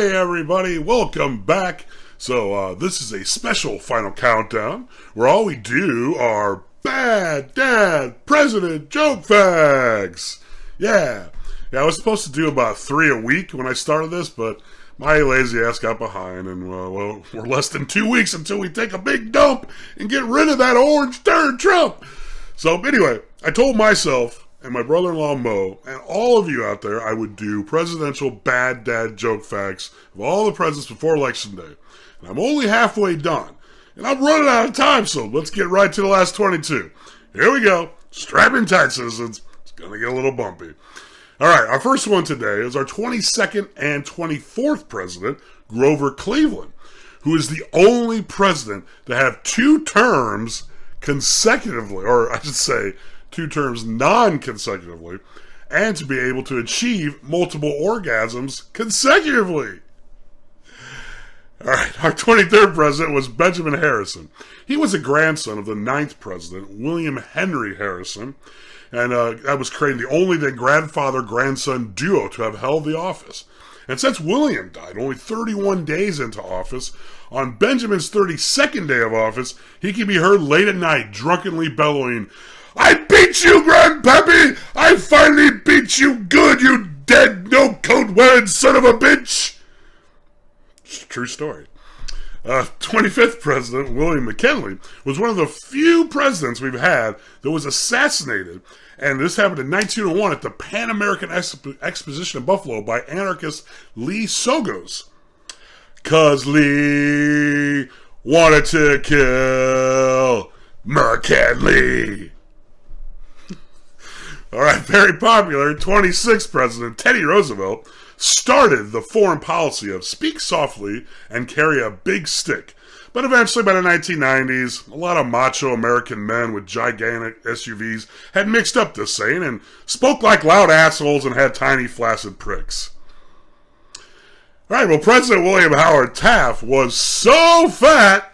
Hey everybody, welcome back. So this is a special final countdown where all we do are bad dad president joke facts. Yeah, I was supposed to do about 3 a week when I started this, but my lazy ass got behind, and well, we're less than 2 weeks until we take a big dump and get rid of that orange turd Trump. So anyway, I told myself and my brother-in-law Mo, and all of you out there, I would do presidential bad dad joke facts of all the presidents before Election Day. And I'm only halfway done. And I'm running out of time, so let's get right to the last 22. Here we go. Strap in tight, citizens. It's going to get a little bumpy. All right, our first one today is our 22nd and 24th president, Grover Cleveland, who is the only president to have 2 terms consecutively, or I should say, 2 terms non-consecutively, and to be able to achieve multiple orgasms consecutively. Alright, our 23rd president was Benjamin Harrison. He was a grandson of the 9th president, William Henry Harrison, and that was creating the only then grandfather-grandson duo to have held the office. And since William died only 31 days into office, on Benjamin's 32nd day of office, he can be heard late at night drunkenly bellowing, "I beat you, Grandpappy! I finally beat you good, you dead, no-coat-wearing son of a bitch!" It's a true story. 25th president, William McKinley, was one of the few presidents we've had that was assassinated, and this happened in 1901 at the Pan American Exposition in Buffalo by anarchist Lee Sogos. 'Cause Lee wanted to kill McKinley. All right, very popular 26th president, Teddy Roosevelt, started the foreign policy of speak softly and carry a big stick. But eventually, by the 1990s, a lot of macho American men with gigantic SUVs had mixed up this saying and spoke like loud assholes and had tiny flaccid pricks. All right, well, President William Howard Taft was so fat.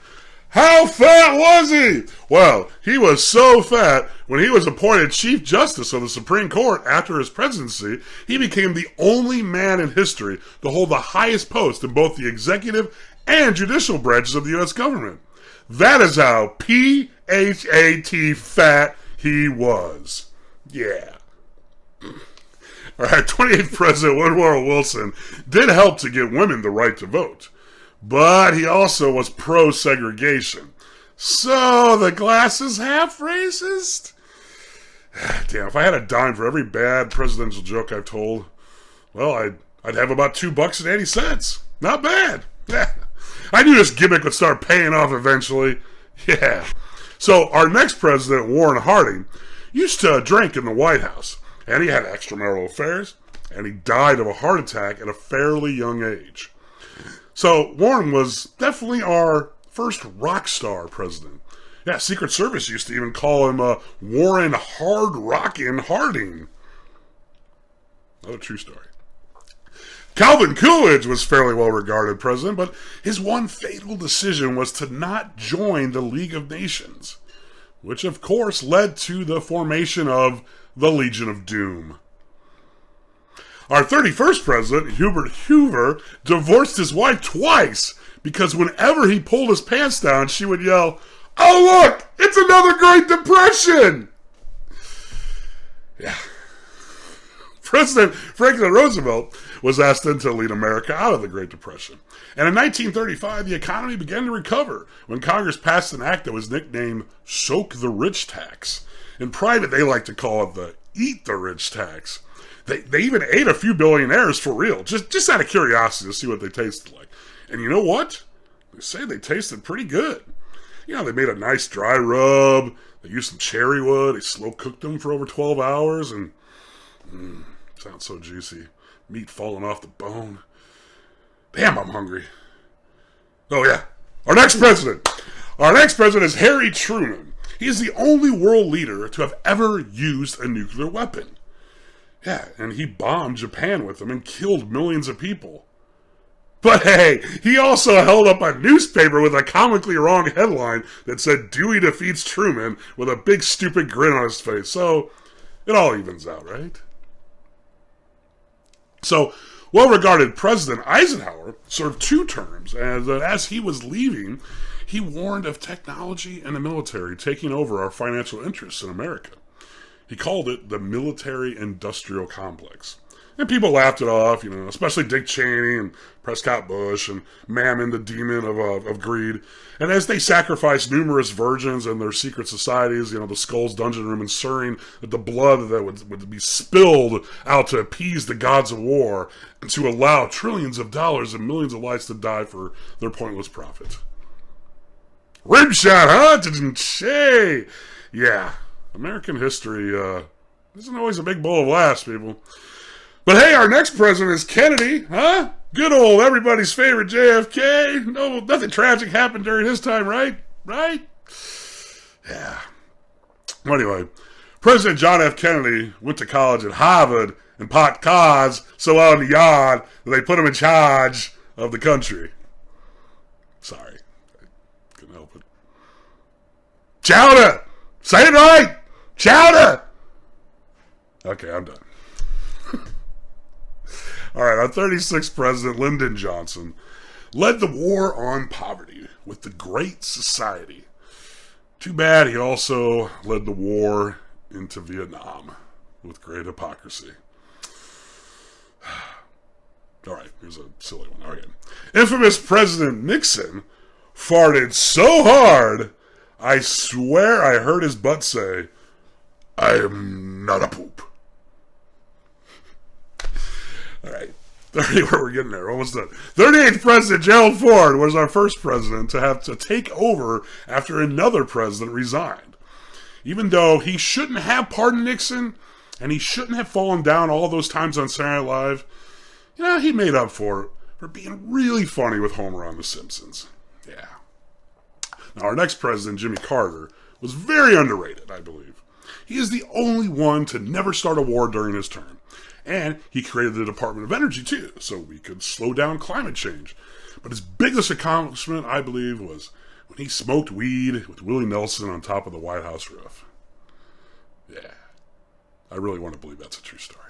How fat was he? Well, he was so fat, when he was appointed Chief Justice of the Supreme Court after his presidency, he became the only man in history to hold the highest post in both the executive and judicial branches of the U.S. government. That is how P-H-A-T fat he was. Yeah. All right, 28th President Woodrow Wilson did help to give women the right to vote. But he also was pro-segregation. So the glass is half racist? Damn, if I had a dime for every bad presidential joke I've told, well, I'd have about $2.80. Not bad. Yeah. I knew this gimmick would start paying off eventually. Yeah. So our next president, Warren Harding, used to drink in the White House. And he had extramarital affairs. And he died of a heart attack at a fairly young age. So Warren was definitely our first rock star president. Yeah, Secret Service used to even call him Warren Hard Rockin' Harding. Another true story. Calvin Coolidge was fairly well regarded president, but his one fatal decision was to not join the League of Nations, which of course led to the formation of the Legion of Doom. Our 31st president, Hubert Hoover, divorced his wife twice because whenever he pulled his pants down, she would yell, "Oh look, it's another Great Depression!" Yeah. President Franklin Roosevelt was asked in to lead America out of the Great Depression. And in 1935, the economy began to recover when Congress passed an act that was nicknamed Soak the Rich Tax. In private, they like to call it the Eat the Rich Tax. They even ate a few billionaires for real, just out of curiosity to see what they tasted like. And you know what? They say they tasted pretty good. You know, they made a nice dry rub, they used some cherry wood, they slow cooked them for over 12 hours, and sounds so juicy. Meat falling off the bone. Damn, I'm hungry. Oh yeah, our next president is Harry Truman. He is the only world leader to have ever used a nuclear weapon. Yeah, and he bombed Japan with them and killed millions of people. But hey, he also held up a newspaper with a comically wrong headline that said Dewey defeats Truman with a big stupid grin on his face. So, it all evens out, right? So, Well-regarded President Eisenhower served 2 terms, and as he was leaving, he warned of technology and the military taking over our financial interests in America. He called it the military-industrial complex. And people laughed it off, especially Dick Cheney and Prescott Bush and Mammon, the demon of greed. And as they sacrificed numerous virgins and their secret societies, the Skull's dungeon room, ensuring that the blood that would be spilled out to appease the gods of war and to allow trillions of dollars and millions of lives to die for their pointless profit. Rim shot, huh? Didn't say? Yeah, American history isn't always a big bowl of laughs, people. But hey, our next president is Kennedy, huh? Good old everybody's favorite JFK. No, nothing tragic happened during his time, right? Right? Yeah. Anyway, President John F. Kennedy went to college at Harvard and parked cars so well in the yard that they put him in charge of the country. Sorry. I couldn't help it. Chowder! Say it right! Chowder! Okay, I'm done. All right, our 36th president, Lyndon Johnson, led the war on poverty with the Great Society. Too bad he also led the war into Vietnam with great hypocrisy. All right, here's a silly one. Okay. Infamous President Nixon farted so hard, I swear I heard his butt say, "I am not a poop." All right, we're getting there. Almost done. 38th President Gerald Ford was our first president to have to take over after another president resigned. Even though he shouldn't have pardoned Nixon, and he shouldn't have fallen down all those times on Saturday Night Live, he made up for it for being really funny with Homer on The Simpsons. Yeah. Now, our next president, Jimmy Carter, was very underrated, I believe. He is the only one to never start a war during his term. And he created the Department of Energy, too, so we could slow down climate change. But his biggest accomplishment, I believe, was when he smoked weed with Willie Nelson on top of the White House roof. Yeah, I really want to believe that's a true story.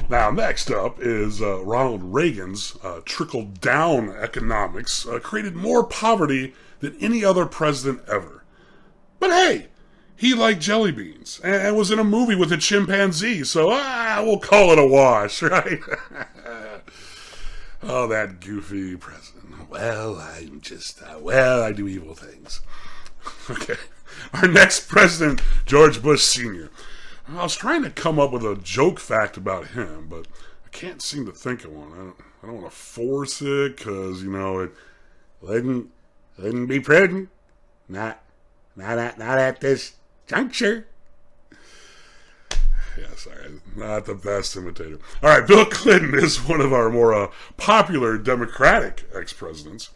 Now, next up is Ronald Reagan's trickle-down economics created more poverty than any other president ever. But hey, he liked jelly beans and was in a movie with a chimpanzee, so we'll call it a wash, right? Oh, that goofy president. Well, I'm just, I do evil things. Okay. Our next president, George Bush Sr. I was trying to come up with a joke fact about him, but I can't seem to think of one. I don't want to force it, because, it wouldn't be prudent. Not at this juncture. Yeah, sorry, not the best imitator. All right, Bill Clinton is one of our more popular Democratic ex-presidents.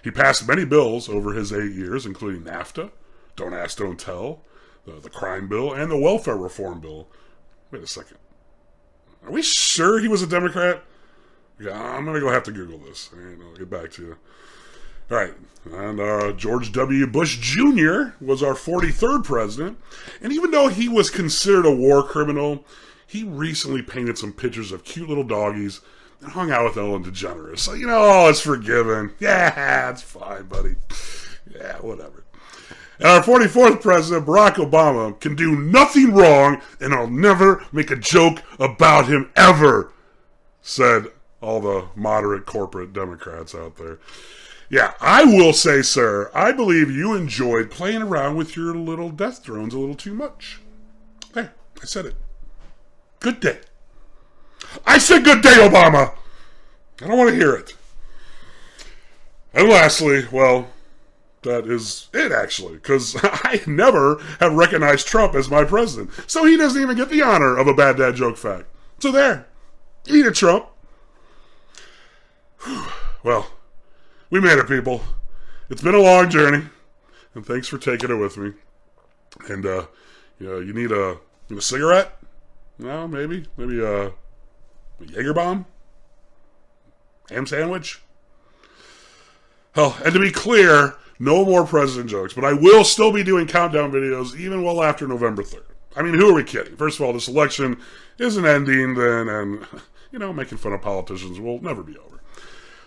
He passed many bills over his 8 years, including NAFTA, Don't Ask, Don't Tell, the crime bill, and the welfare reform bill. Wait a second. Are we sure he was a Democrat? Yeah, I'm going to go have to Google this. I'll get back to you. All right, and George W. Bush Jr. was our 43rd president, and even though he was considered a war criminal, he recently painted some pictures of cute little doggies and hung out with Ellen DeGeneres. So, it's forgiven. Yeah, it's fine, buddy. Yeah, whatever. And our 44th president, Barack Obama, can do nothing wrong, and I'll never make a joke about him ever, said all the moderate corporate Democrats out there. Yeah, I will say, sir, I believe you enjoyed playing around with your little death drones a little too much. There, I said it. Good day. I said good day, Obama. I don't want to hear it. And lastly, well, that is it, actually, because I never have recognized Trump as my president, so he doesn't even get the honor of a bad dad joke fact. So there. Eat it, Trump. Well, we made it, people. It's been a long journey, and thanks for taking it with me. And, you need a cigarette? No, maybe a Jaeger bomb? Ham sandwich? Well, and to be clear, no more president jokes, but I will still be doing countdown videos even well after November 3rd. I mean, who are we kidding? First of all, this election isn't ending then, and, making fun of politicians will never be over.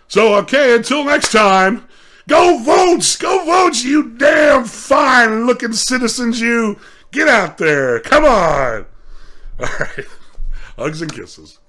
So, okay, until next time, go vote, you damn fine-looking citizens, you. Get out there. Come on. All right. Hugs and kisses.